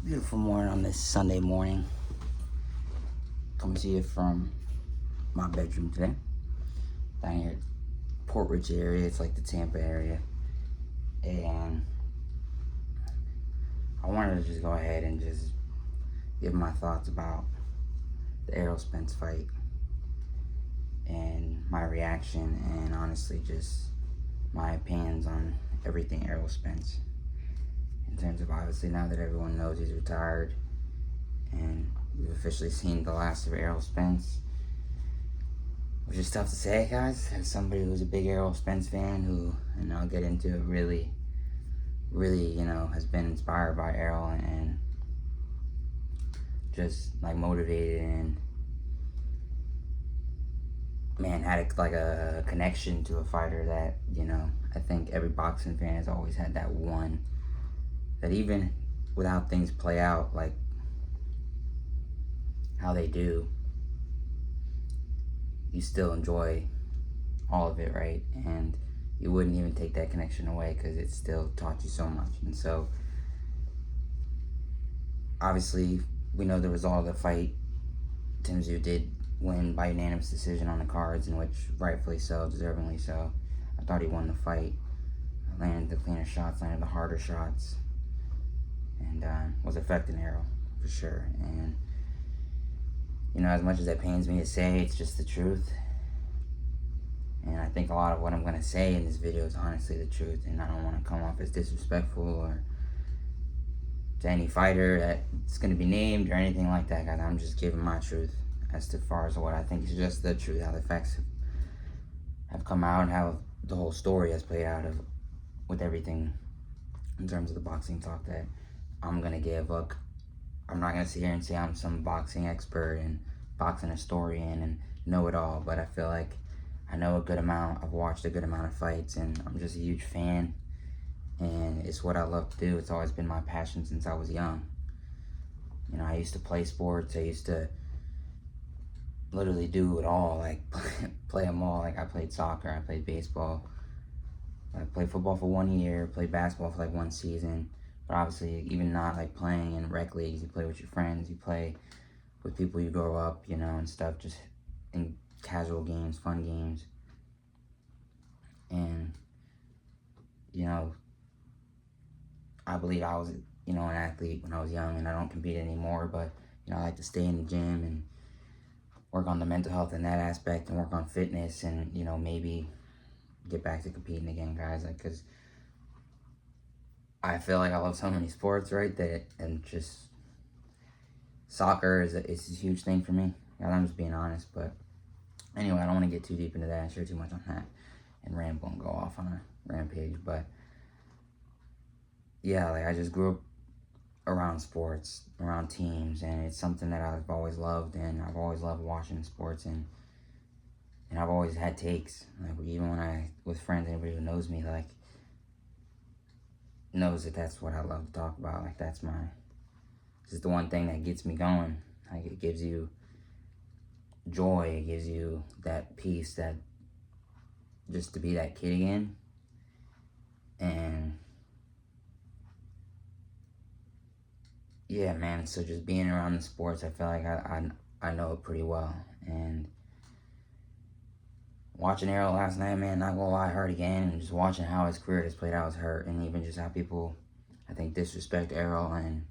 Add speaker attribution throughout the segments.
Speaker 1: Beautiful morning on this Sunday morning. Coming to you from my bedroom today. Down here at Port Rich area. It's like the Tampa area. And I wanted to just go ahead and just give my thoughts about the Errol Spence fight and my reaction and honestly just my opinions on everything Errol Spence. In terms of obviously now that everyone knows he's retired and we've officially seen the last of Errol Spence, which is tough to say, guys, as somebody who's a big Errol Spence fan who, and I'll get into it, really, has been inspired by Errol and just like motivated and man had a connection to a fighter that, I think every boxing fan has always had that one that even without things play out like how they do, you still enjoy all of it, right? And you wouldn't even take that connection away because it still taught you so much. And so obviously we know the result of the fight. Tim Tzyu did win by unanimous decision on the cards, in which rightfully so, deservingly so. I thought he won the fight, landed the cleaner shots, landed the harder shots, and was affecting Errol for sure. And as much as that pains me to say, it's just the truth. And I think a lot of what I'm going to say in this video is honestly the truth, and I don't want to come off as disrespectful or to any fighter that's going to be named or anything like that, guys. I'm just giving my truth as far as what I think is just the truth, how the facts have come out and how the whole story has played out with everything in terms of the boxing talk that I'm going to give. Look, I'm not going to sit here and say I'm some boxing expert and boxing historian and know it all, but I feel like I know a good amount. I've watched a good amount of fights, and I'm just a huge fan, and it's what I love to do. It's always been my passion since I was young. I used to play sports. I used to literally do it all, like play them all. Like I played soccer, I played baseball, I played football for 1 year, played basketball for like 1 season. But obviously, even not like playing in rec leagues, you play with your friends, you play with people you grow up, and stuff, just in casual games, fun games. And, I believe I was, an athlete when I was young, and I don't compete anymore, but, I like to stay in the gym and work on the mental health in that aspect and work on fitness and, maybe get back to competing again, guys, like, because I feel like I love so many sports, right, and just soccer is a huge thing for me. I'm just being honest, but anyway, I don't want to get too deep into that and share too much on that and ramble and go off on a rampage, but yeah, like I just grew up around sports, around teams, and it's something that I've always loved, and I've always loved watching sports, and I've always had takes, like even when I with friends, anybody who knows me, like, knows that that's what I love to talk about. Like this is the one thing that gets me going. Like it gives you joy, it gives you that peace, that just to be that kid again. And yeah, man, so just being around the sports, I feel like I know it pretty well. And watching Errol last night, man, not gonna lie, hurt again. And just watching how his career has played out was hurt. And even just how people, I think, disrespect Errol and,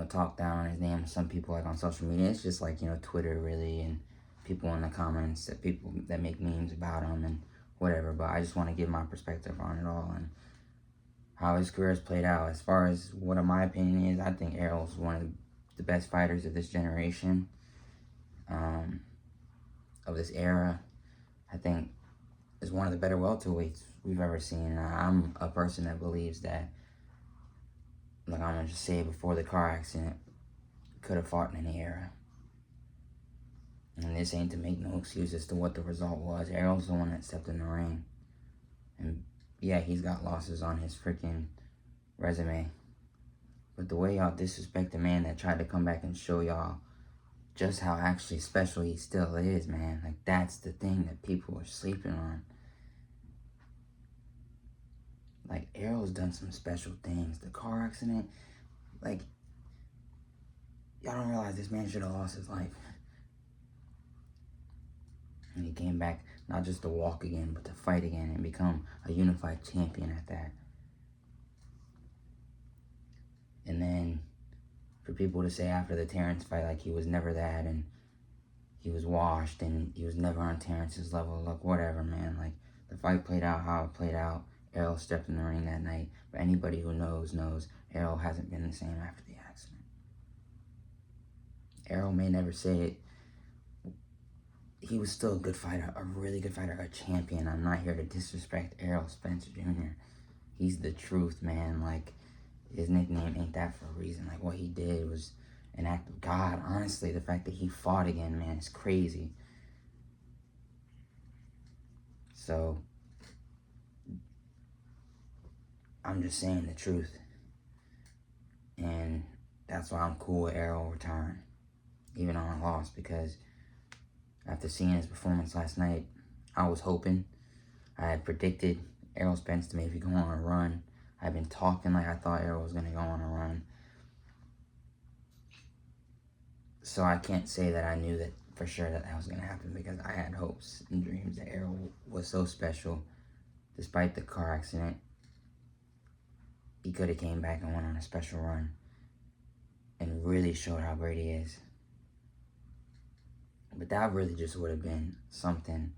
Speaker 1: talk down on his name. Some people, like, on social media, it's just like, Twitter, really, and people in the comments, people that make memes about him and whatever. But I just want to give my perspective on it all and how his career has played out. As far as what my opinion is, I think Errol's one of the best fighters of this generation, of this era. I think is one of the better welterweights we've ever seen. And I'm a person that believes that, like I'm going to just say it, before the car accident, could have fought in any era. And this ain't to make no excuse as to what the result was. Errol's the one that stepped in the ring. And yeah, he's got losses on his freaking resume. But the way y'all disrespect the man that tried to come back and show y'all just how actually special he still is, man. Like, that's the thing that people are sleeping on. Like, Errol's done some special things. The car accident, Like, y'all don't realize this man should have lost his life. And he came back not just to walk again, but to fight again and become a unified champion at that. And then for people to say after the Terrence fight, like, he was never that and he was washed and he was never on Terrence's level. Look, whatever, man. Like, the fight played out how it played out. Errol stepped in the ring that night. But anybody who knows Errol hasn't been the same after the accident. Errol may never say it. He was still a good fighter, a really good fighter, a champion. I'm not here to disrespect Errol Spence Jr. He's the truth, man. Like, his nickname ain't that for a reason. Like, what he did was an act of God. Honestly, the fact that he fought again, man, is crazy. So, I'm just saying the truth. And that's why I'm cool with Errol retiring, even on a loss, because after seeing his performance last night, I was hoping. I had predicted Errol Spence to maybe go on a run. I've been talking like I thought Errol was going to go on a run. So I can't say that I knew that for sure that was going to happen, because I had hopes and dreams that Errol was so special. Despite the car accident, he could have came back and went on a special run and really showed how great he is. But that really just would have been something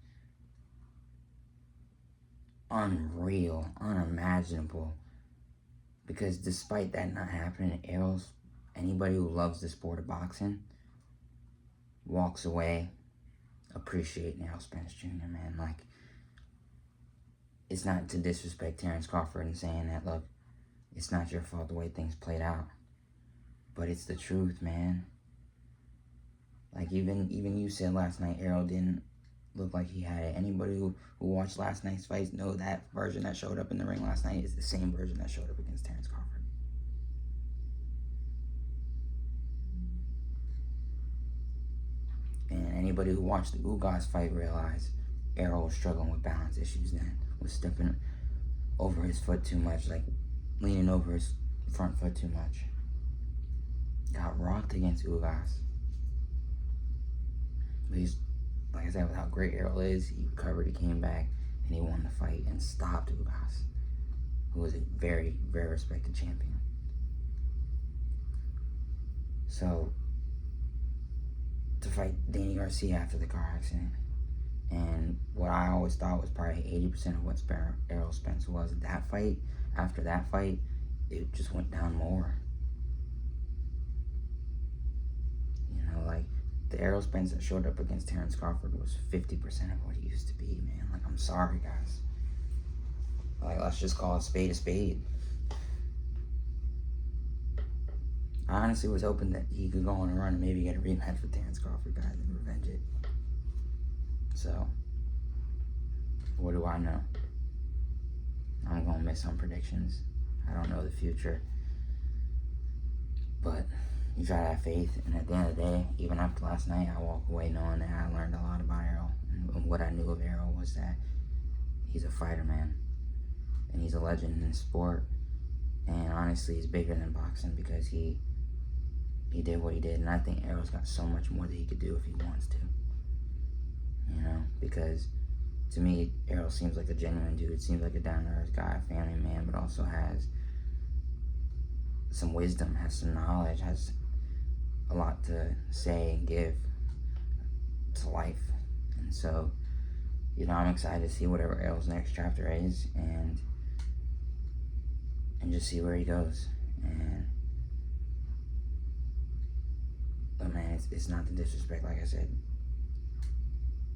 Speaker 1: unreal, unimaginable. Because despite that not happening, anybody who loves the sport of boxing walks away appreciating Errol Spence Jr., man. Like, it's not to disrespect Terrence Crawford and saying that, look, it's not your fault the way things played out. But it's the truth, man. Like, even you said last night, Errol didn't look like he had it. Anybody who watched last night's fights know that version that showed up in the ring last night is the same version that showed up against Terrence Crawford. And anybody who watched the Ugas fight realized Errol was struggling with balance issues then. Was stepping over his foot too much, like leaning over his front foot too much. Got rocked against Ugas. But he's, like I said, with how great Errol is, he recovered, he came back, and he won the fight and stopped Ugas, who was a very, very respected champion. So, to fight Danny Garcia after the car accident, and what I always thought was probably 80% of what Errol Spence was, that fight, after that fight, it just went down more. You know, like, the Errol Spence that showed up against Terrence Crawford was 50% of what he used to be, man. Like, I'm sorry, guys. Like, let's just call a spade a spade. I honestly was hoping that he could go on a run and maybe get a rematch with Terrence Crawford, guys, and revenge it. So, what do I know? I'm going to miss some predictions. I don't know the future. But you try to have faith, and at the end of the day, even after last night, I walk away knowing that I learned a lot about Errol. And what I knew of Errol was that he's a fighter, man. And he's a legend in the sport. And honestly, he's bigger than boxing because he did what he did. And I think Errol's got so much more that he could do if he wants to. You know, because to me, Errol seems like a genuine dude. Seems like a down-to-earth guy, a family man, but also has some wisdom, has some knowledge, has a lot to say and give to life. And so, you know, I'm excited to see whatever Errol's next chapter is and just see where he goes. And but man, it's not the disrespect, like I said,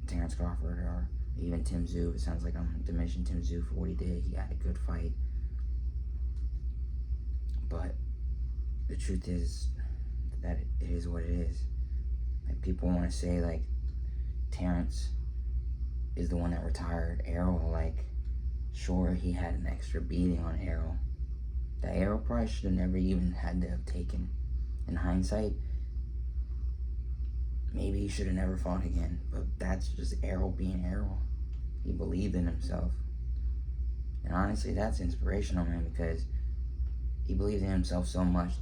Speaker 1: Terrence Crawford or even Tim Tzyu. It sounds like I'm diminishing Tim Tzyu for what he did. He had a good fight. But the truth is that it is what it is. Like, people want to say, like, Terrence is the one that retired Errol. Like, sure, he had an extra beating on Errol that Errol probably should have never even had to have taken. In hindsight, maybe he should have never fought again. But that's just Errol being Errol. He believed in himself. And honestly, that's inspirational, man, because he believed in himself so much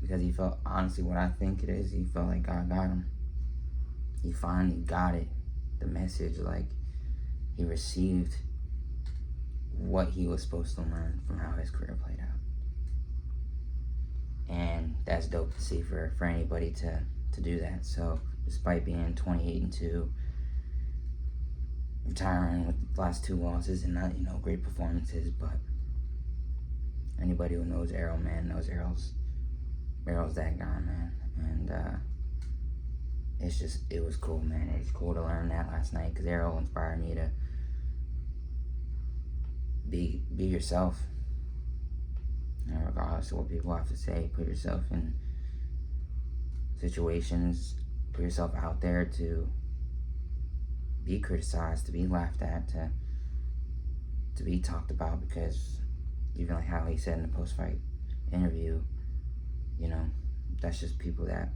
Speaker 1: because he felt, honestly, what I think it is, he felt like God got him. He finally got it, the message, like, he received what he was supposed to learn from how his career played out. And that's dope to see for anybody to do that. So despite being 28-2, retiring with the last 2 losses and not, great performances, but anybody who knows Errol, man, knows Errol's that guy, man. And it was cool, man. It was cool to learn that last night, because Errol inspired me to be yourself. Regardless of what people have to say, put yourself in situations, put yourself out there to be criticized, to be laughed at, to be talked about, because even like how he said in the post-fight interview, that's just people that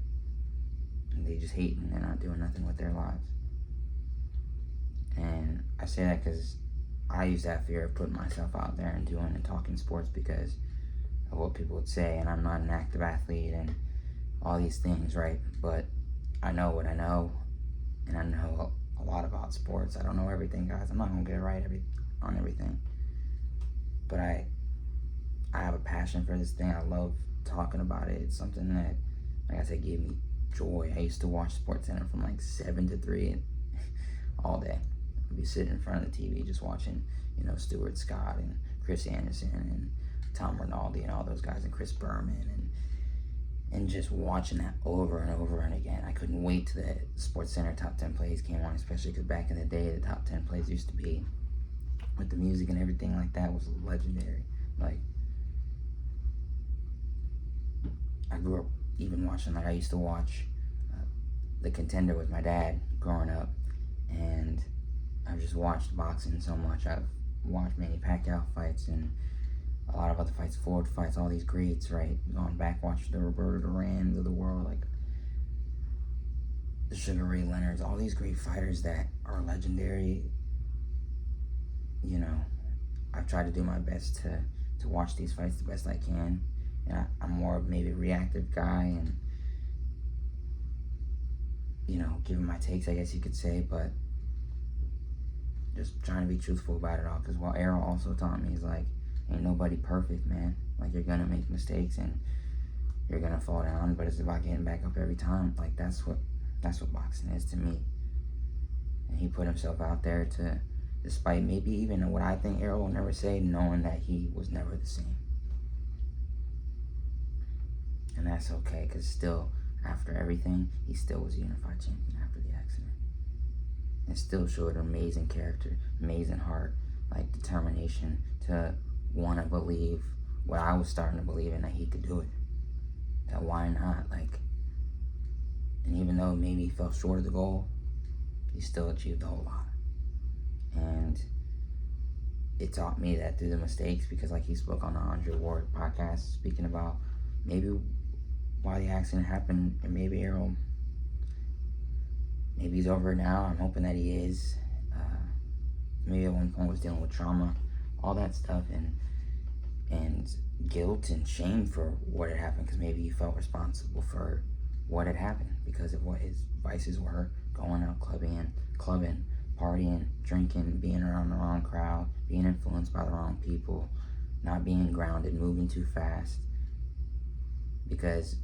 Speaker 1: they just hate and they're not doing nothing with their lives. And I say that because I used to have fear of putting myself out there and doing and talking sports because of what people would say, and I'm not an active athlete and all these things, right? But I know what I know, and I know a lot about sports. I don't know everything, guys. I'm not gonna get it right on everything, but I have a passion for this thing. I love talking about it. It's something that, like I said, gave me joy. I used to watch SportsCenter from like 7 to 3 all day. I'd be sitting in front of the TV just watching, Stuart Scott and Chris Anderson and Tom Rinaldi and all those guys, and Chris Berman, and just watching that over and over and again. I couldn't wait till the SportsCenter top 10 plays came on, especially because back in the day, the top 10 plays used to be, with the music and everything like that, was legendary. Like, I grew up even watching, like I used to watch The Contender with my dad growing up, and I've just watched boxing so much. I've watched Manny Pacquiao fights and a lot of other fights, Ford fights, all these greats, right? Going back, watch the Roberto Durans of the world, like the Sugar Ray Leonards, all these great fighters that are legendary. I've tried to do my best to watch these fights the best I can. And I'm more of maybe a reactive guy and, giving my takes, I guess you could say, but just trying to be truthful about it all. Because what Errol also taught me is, like, ain't nobody perfect, man. Like, you're gonna make mistakes and you're gonna fall down, but it's about getting back up every time. Like, that's what boxing is to me. And he put himself out there to, despite maybe even what I think Errol will never say, knowing that he was never the same. And that's okay, because still, after everything, he still was a unified champion after the accident. And still showed amazing character, amazing heart, like determination to want to believe what I was starting to believe in, that he could do it. That why not? Like, and even though maybe he fell short of the goal, he still achieved a whole lot. And it taught me that through the mistakes, because like he spoke on the Andre Ward podcast, speaking about maybe why the accident happened, and maybe Errol, maybe he's over it now. I'm hoping that he is. Maybe at one point was dealing with trauma, all that stuff, and guilt and shame for what had happened, because maybe he felt responsible for what had happened because of what his vices were: going out clubbing, partying, drinking, being around the wrong crowd, being influenced by the wrong people, not being grounded, moving too fast, because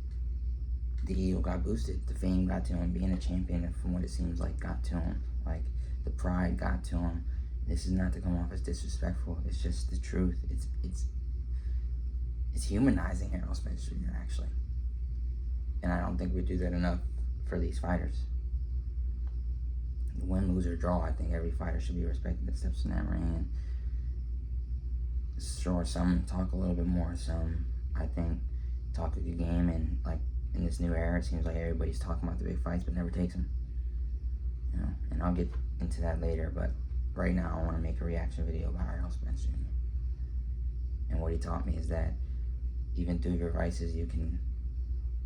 Speaker 1: the ego got boosted, the fame got to him, being a champion, from what it seems like, got to him, like the pride got to him. This is not to come off as disrespectful, it's just the truth. It's humanizing Errol Spence Jr. actually, and I don't think we do that enough for these fighters. Win, lose, or draw, I think every fighter should be respected that steps in that ring. And sure, some talk a little bit more, some, I think, talk a good game, and like in this new era, it seems like everybody's talking about the big fights but never takes them. And I'll get into that later, but right now I want to make a reaction video about Errol Spence Jr. And what he taught me is that even through your vices, you can,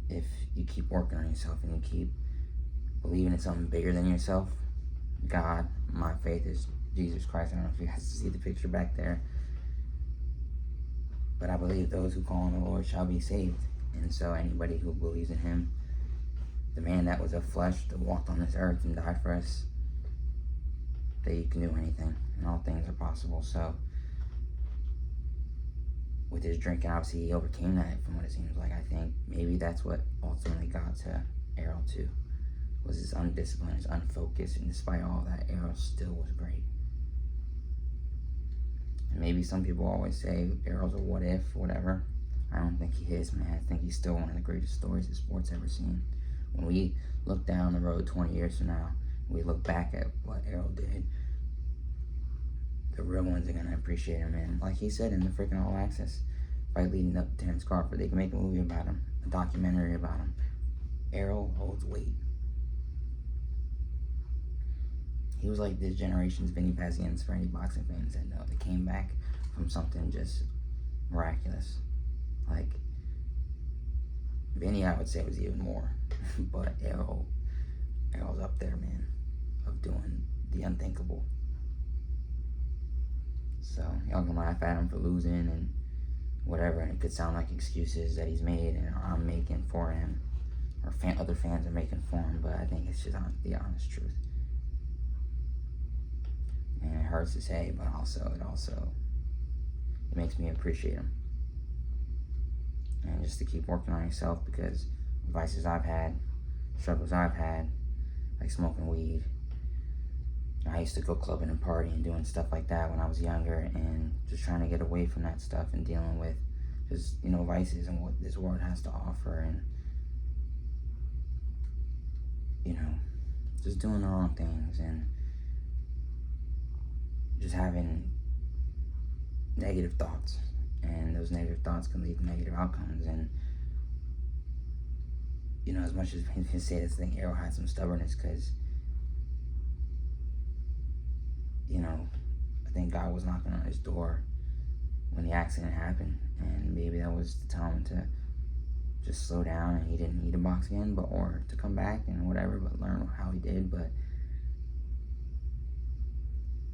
Speaker 1: if you keep working on yourself and you keep believing in something bigger than yourself, God, my faith is Jesus Christ. I don't know if you guys see the picture back there, but I believe those who call on the Lord shall be saved. And so anybody who believes in him, the man that was of flesh, that walked on this earth and died for us, that you can do anything and all things are possible. So with his drinking, obviously he overcame that from what it seems like. I think maybe that's what ultimately got to Errol too, was his undisciplined, his unfocused, and despite all that, Errol still was great. And maybe some people always say Errol's a what if, whatever. I don't think he is, man. I think he's still one of the greatest stories the sport's ever seen. When we look down the road 20 years from now, we look back at what Errol did, the real ones are going to appreciate him. And like he said in the freaking All Access fight leading up to Terrence Crawford, they can make a movie about him, a documentary about him. Errol holds weight. He was like this generation's Vinny Pazienza for any boxing fans that know. They came back from something just miraculous. Like, Vinny, I would say, was even more. But Errol's up there, man, of doing the unthinkable. So, y'all can laugh at him for losing and whatever, and it could sound like excuses that he's made and I'm making for him, or other fans are making for him, but I think it's just the honest truth. And it hurts to say, but it makes me appreciate him. And just to keep working on yourself, because vices I've had, struggles I've had, like smoking weed. I used to go clubbing and partying and doing stuff like that when I was younger, and just trying to get away from that stuff and dealing with just, vices and what this world has to offer, and, just doing the wrong things and just having negative thoughts. And those negative thoughts can lead to negative outcomes. And, as much as we can say this thing, Errol had some stubbornness, because, I think God was knocking on his door when the accident happened. And maybe that was to tell him to just slow down, and he didn't need to box again, or to come back and whatever, but learn how he did. But,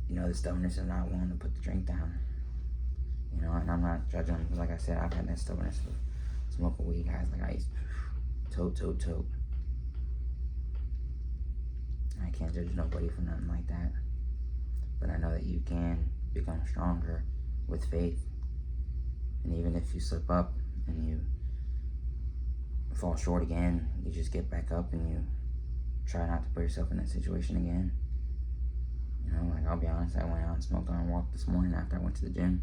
Speaker 1: the stubbornness of not wanting to put the drink down. And I'm not judging him, because like I said, I've had that stubbornness of smoking weed, guys. Like, I used to tote. I can't judge nobody for nothing like that. But I know that you can become stronger with faith. And even if you slip up and you fall short again, you just get back up and you try not to put yourself in that situation again. Like, I'll be honest, I went out and smoked on a walk this morning after I went to the gym.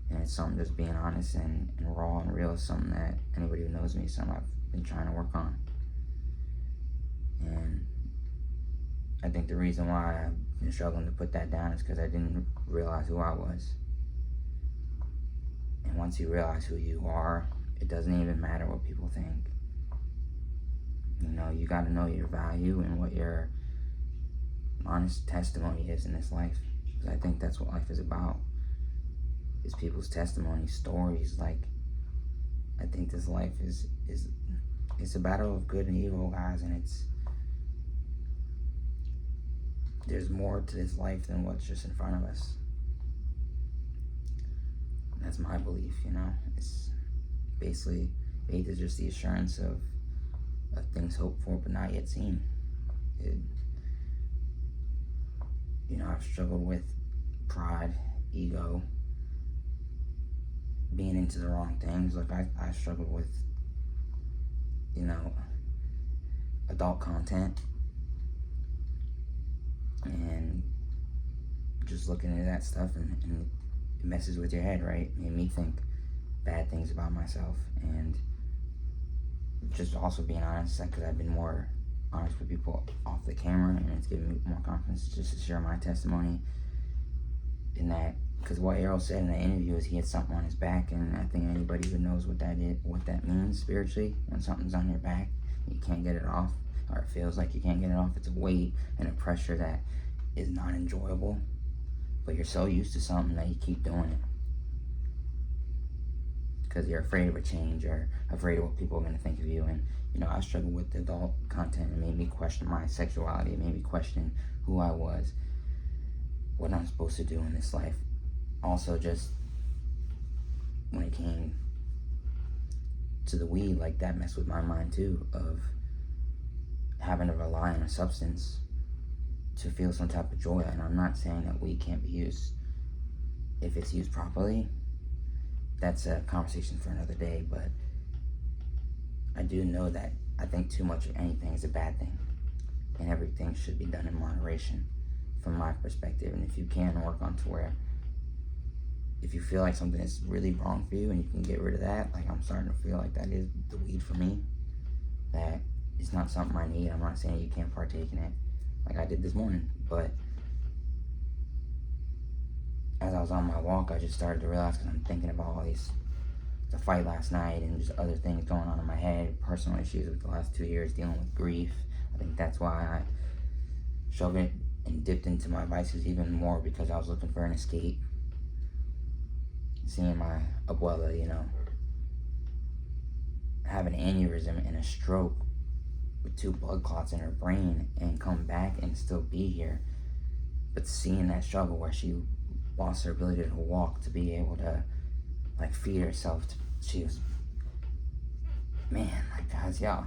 Speaker 1: And it's something, just being honest and raw and real, is something that anybody who knows me, is something I've been trying to work on. And I think the reason why I've been struggling to put that down is because I didn't realize who I was. And once you realize who you are, it doesn't even matter what people think. You got to know your value and what your honest testimony is in this life. Because I think that's what life is about. Is people's testimony, stories. Like, I think this life is a battle of good and evil, guys, and there's more to this life than what's just in front of us. That's my belief, It's basically, faith is just the assurance of things hoped for but not yet seen. I've struggled with pride, ego, being into the wrong things. Like, I struggled with, adult content, and just looking at that stuff, and it messes with your head, right? It made me think bad things about myself, and just also being honest, because I've been more honest with people off the camera, and it's given me more confidence just to share my testimony in that. Because what Errol said in the interview is he had something on his back, and I think anybody who knows what that means spiritually, when something's on your back, you can't get it off, or it feels like you can't get it off. It's a weight and a pressure that is not enjoyable, but you're so used to something that you keep doing it because you're afraid of a change, or afraid of what people are going to think of you. And I struggled with the adult content. It made me question my sexuality. It made me question who I was, what I'm supposed to do in this life. Also, just when it came to the weed, like that messed with my mind too, of having to rely on a substance to feel some type of joy. And I'm not saying that weed can't be used if it's used properly. That's a conversation for another day, but I do know that I think too much of anything is a bad thing, and everything should be done in moderation from my perspective. And if you can work on to where, if you feel like something is really wrong for you and you can get rid of that, like I'm starting to feel like that is the weed for me, that it's not something I need. I'm not saying you can't partake in it like I did this morning, but as I was on my walk, I just started to realize, because I'm thinking about all these, the fight last night and just other things going on in my head, personal issues with the last 2 years, dealing with grief. I think that's why I shoved it and dipped into my vices even more, because I was looking for an escape. Seeing my abuela, have an aneurysm and a stroke with 2 blood clots in her brain and come back and still be here. But seeing that struggle where she lost her ability to walk, to be able to like feed herself, she was, man, like guys, y'all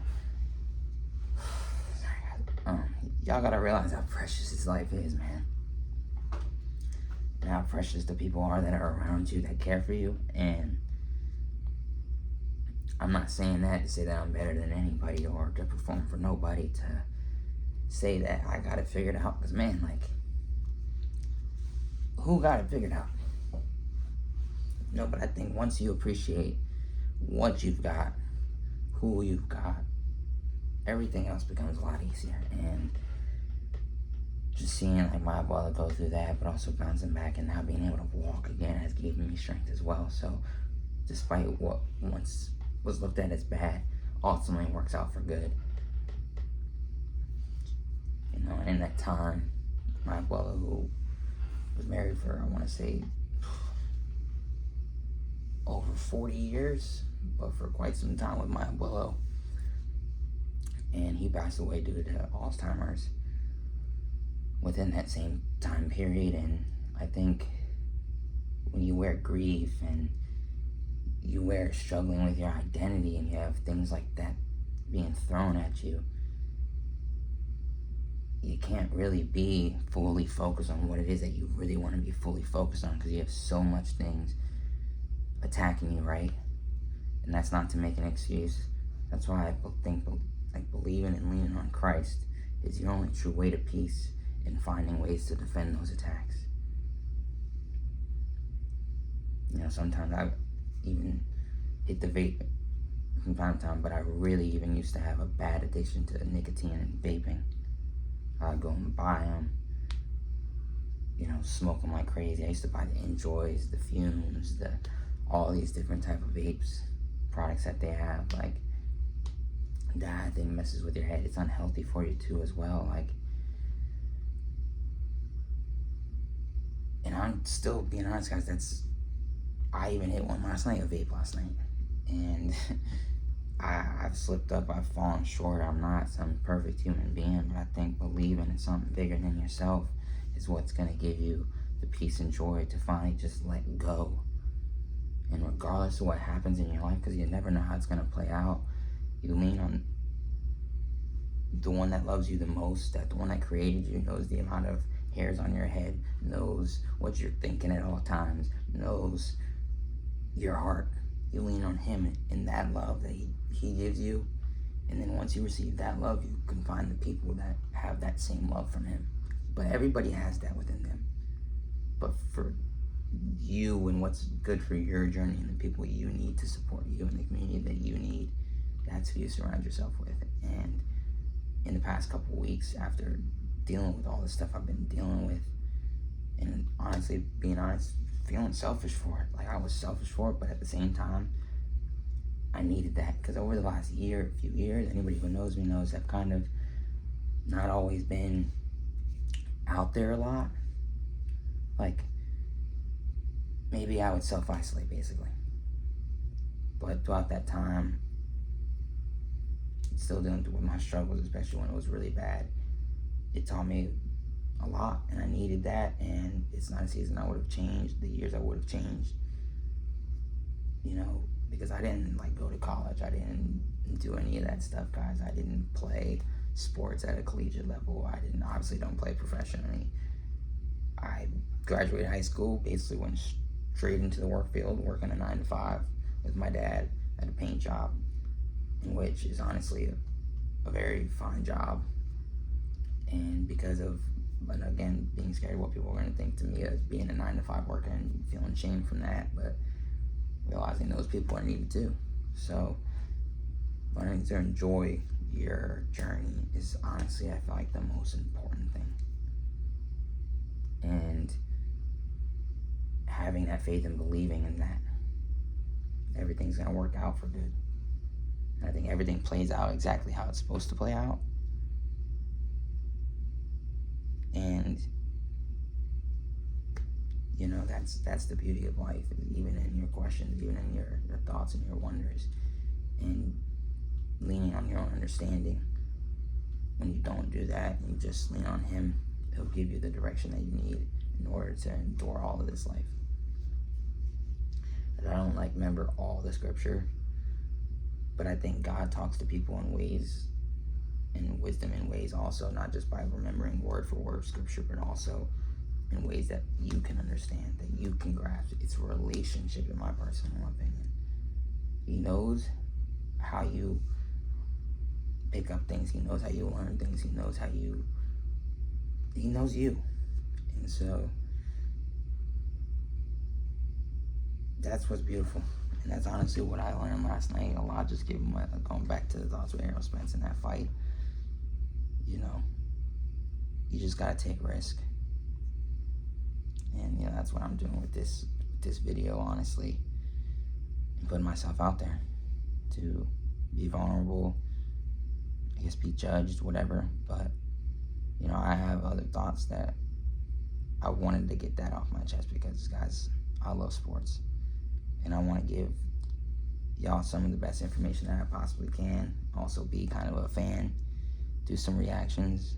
Speaker 1: gotta realize how precious this life is, man. And how precious the people are that are around you, that care for you. And I'm not saying that to say that I'm better than anybody or to perform for nobody, to say that I got it figured out. Because, man, like, who got it figured out? No, but I think once you appreciate what you've got, who you've got, everything else becomes a lot easier. And just seeing like my abuela go through that, but also bouncing back and now being able to walk again has given me strength as well. So despite what once was looked at as bad, ultimately works out for good. And in that time, my abuela, who was married for, I want to say, over 40 years, but for quite some time with my abuelo. And he passed away due to Alzheimer's within that same time period. And I think when you wear grief and you wear struggling with your identity and you have things like that being thrown at you, you can't really be fully focused on what it is that you really want to be fully focused on, because you have so much things attacking you, right? And that's not to make an excuse. That's why I think like believing and leaning on Christ is the only true way to peace, and finding ways to defend those attacks. Sometimes I even hit the vape from time to time, but I really even used to have a bad addiction to nicotine and vaping. I'd go and buy them, smoke them like crazy. I used to buy the Enjoys, the Fumes, all these different type of vapes, products that they have. Like, that thing messes with your head. It's unhealthy for you too as well. Like, and I'm still being honest, guys, I even hit one last night, a vape last night. And I've slipped up, I've fallen short. I'm not some perfect human being, but I think believing in something bigger than yourself is what's going to give you the peace and joy to finally just let go. And regardless of what happens in your life, because you never know how it's going to play out, you lean on the one that loves you the most, that the one that created you, knows the amount of hairs on your head, knows what you're thinking at all times, knows your heart. You lean on him in that love that he gives you. And then once you receive that love, you can find the people that have that same love from him. But everybody has that within them. But for you and what's good for your journey and the people you need to support you and the community that you need, that's who you surround yourself with. And in the past couple of weeks, after dealing with all the stuff I've been dealing with, and honestly, being honest, feeling selfish for it. Like, I was selfish for it, but at the same time, I needed that. Because over the last few years, anybody who knows me knows I've kind of not always been out there a lot. Like, maybe I would self-isolate, basically. But throughout that time, still dealing with my struggles, especially when it was really bad, it taught me a lot, and I needed that. And it's not a season I would have changed, the years I would have changed, because I didn't like go to college. I didn't do any of that stuff, guys. I didn't play sports at a collegiate level. I didn't obviously don't play professionally. I graduated high school, basically went straight into the work field, working a 9 to 5 with my dad at a paint job, in which is honestly a very fine job. And because of, but again, being scared of what people are going to think to me as being a 9 to 5 worker and feeling shame from that, but realizing those people are needed too. So learning to enjoy your journey is honestly, I feel like, the most important thing. And having that faith and believing in that everything's going to work out for good. And I think everything plays out exactly how it's supposed to play out. And you know, that's the beauty of life, even in your questions, even in your thoughts and your wonders, and leaning on your own understanding. When you don't do that and you just lean on Him, He'll give you the direction that you need in order to endure all of this life. And I don't remember all the scripture, but I think God talks to people in ways, and wisdom in ways also, not just by remembering word for word scripture, but also in ways that you can understand, that you can grasp. It's a relationship, in my personal opinion. He knows how you pick up things. He knows how you learn things. He knows you. And so that's what's beautiful. And that's honestly what I learned last night a lot, just going back to the thoughts with Errol Spence in that fight. You know, you just gotta take risk. And that's what I'm doing with this video, honestly, and putting myself out there to be vulnerable, I guess be judged, whatever. But I have other thoughts that I wanted to get that off my chest, because, guys, I love sports, and I want to give y'all some of the best information that I possibly can. Also be kind of a fan, do some reactions.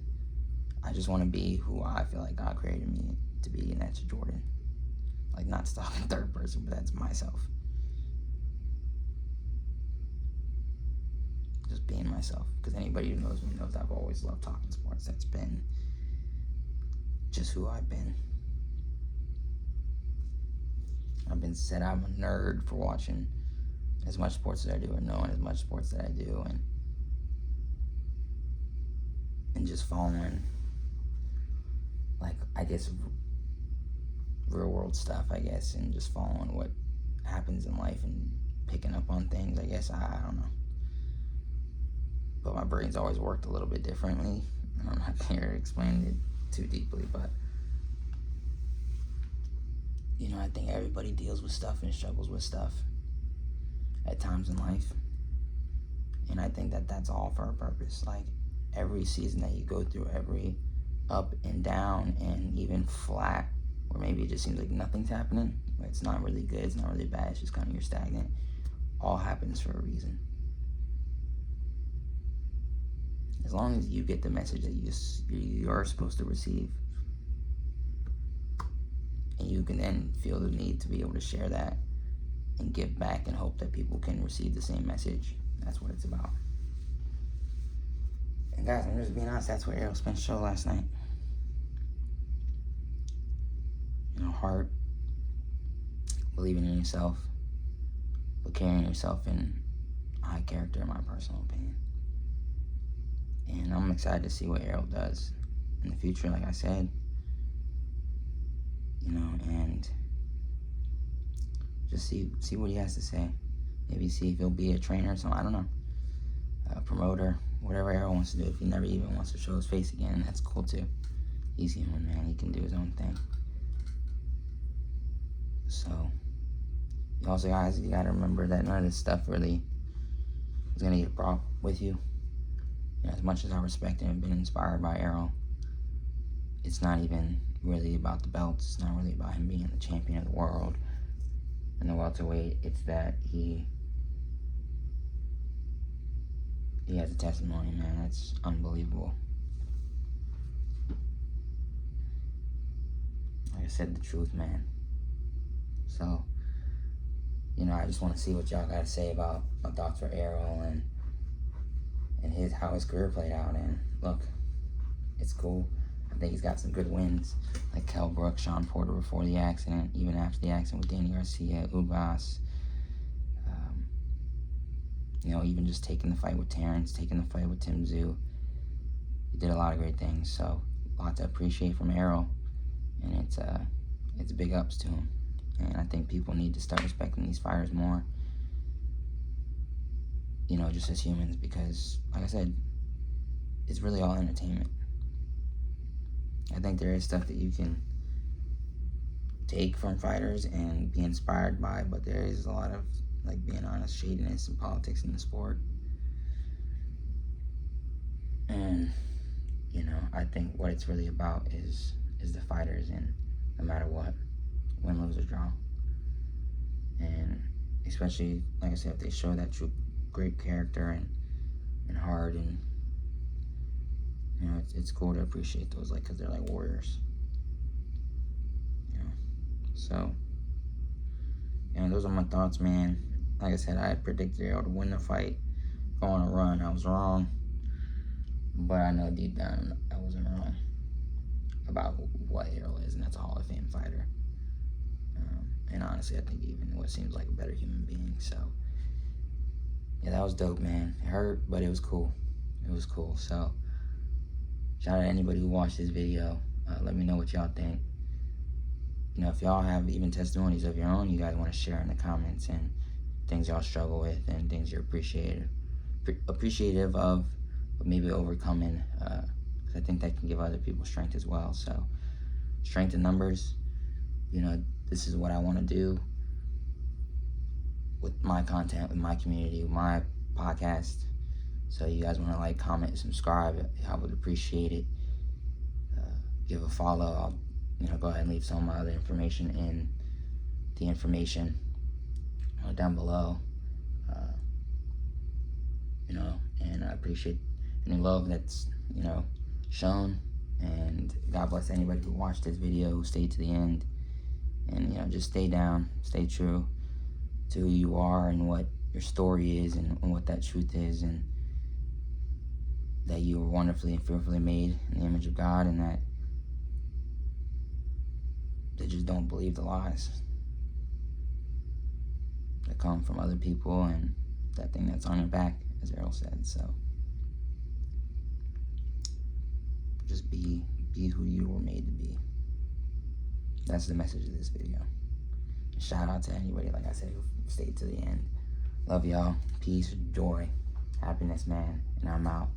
Speaker 1: I just want to be who I feel like God created me to be, and that's Jordan. Not to talk in third person, but that's myself. Just being myself. Because anybody who knows me knows I've always loved talking sports. That's been just who I've been. I've been said I'm a nerd for watching as much sports as I do, and knowing as much sports that I do, and just following, I guess, real world stuff, I guess, and just following what happens in life and picking up on things, I guess. I don't know. But my brain's always worked a little bit differently, and I'm not here to explain it too deeply, but I think everybody deals with stuff and struggles with stuff at times in life. And I think that that's all for a purpose. Every season that you go through, every up and down and even flat, or maybe it just seems like nothing's happening, where it's not really good, it's not really bad, it's just kind of you're stagnant, all happens for a reason. As long as you get the message that you're supposed to receive, and you can then feel the need to be able to share that and give back and hope that people can receive the same message, that's what it's about. And guys, I'm just being honest, that's what Errol Spence showed last night. Heart, believing in yourself, but carrying yourself in high character, in my personal opinion. And I'm excited to see what Errol does in the future, like I said. And just see what he has to say. Maybe see if he'll be a trainer or something, I don't know. A promoter, whatever Errol wants to do. If he never even wants to show his face again, that's cool too. He's human, man. He can do his own thing. So, also, guys, you gotta remember that none of this stuff really is gonna get brought with you. As much as I respect and have been inspired by Errol, it's not even really about the belts. It's not really about him being the champion of the world in the welterweight. It's that he has a testimony, man. That's unbelievable. Like I said, the truth, man. So, I just want to see what y'all got to say about my thoughts for Errol and how his career played out. And look, it's cool. I think he's got some good wins, like Kell Brooks, Sean Porter before the accident, even after the accident with Danny Garcia, Ubas. Even just taking the fight with Terrence, taking the fight with Tim Tzyu. He did a lot of great things, so a lot to appreciate from Errol, and it's big ups to him. And I think people need to start respecting these fighters more, just as humans, because, like I said, it's really all entertainment. I think there is stuff that you can take from fighters and be inspired by, but there is a lot of, like, being honest, shadiness and politics in the sport. And, I think what it's really about is the fighters, and no matter what, win, lose, or draw. And especially, like I said, if they show that true great character and heart, and it's cool to appreciate those, like, because they're like warriors. So, those are my thoughts, man. Like I said, I had predicted Errol to win the fight, go on a run. I was wrong, but I know deep down I wasn't wrong about what Errol is, and that's a Hall of Fame fighter. And honestly, I think even what seems like a better human being. So, yeah, that was dope, man. It hurt, but it was cool. It was cool. So, shout out to anybody who watched this video. Let me know what y'all think. If y'all have even testimonies of your own you guys want to share in the comments, and things y'all struggle with, and things you're appreciative of, but maybe overcoming, because I think that can give other people strength as well. So, strength in numbers. This is what I want to do with my content, with my community, with my podcast. So you guys want to like, comment, subscribe, I would appreciate it. Give a follow. I'll go ahead and leave some of my other information in the information down below. And I appreciate any love that's shown, and God bless anybody who watched this video, who stayed to the end. And just stay down, stay true to who you are and what your story is, and what that truth is, and that you were wonderfully and fearfully made in the image of God, and that they just don't believe the lies that come from other people, and that thing that's on your back, as Errol said. So just be who you were made to be. That's the message of this video. Shout out to anybody, like I said, who stayed to the end. Love y'all. Peace, joy, happiness, man. And I'm out.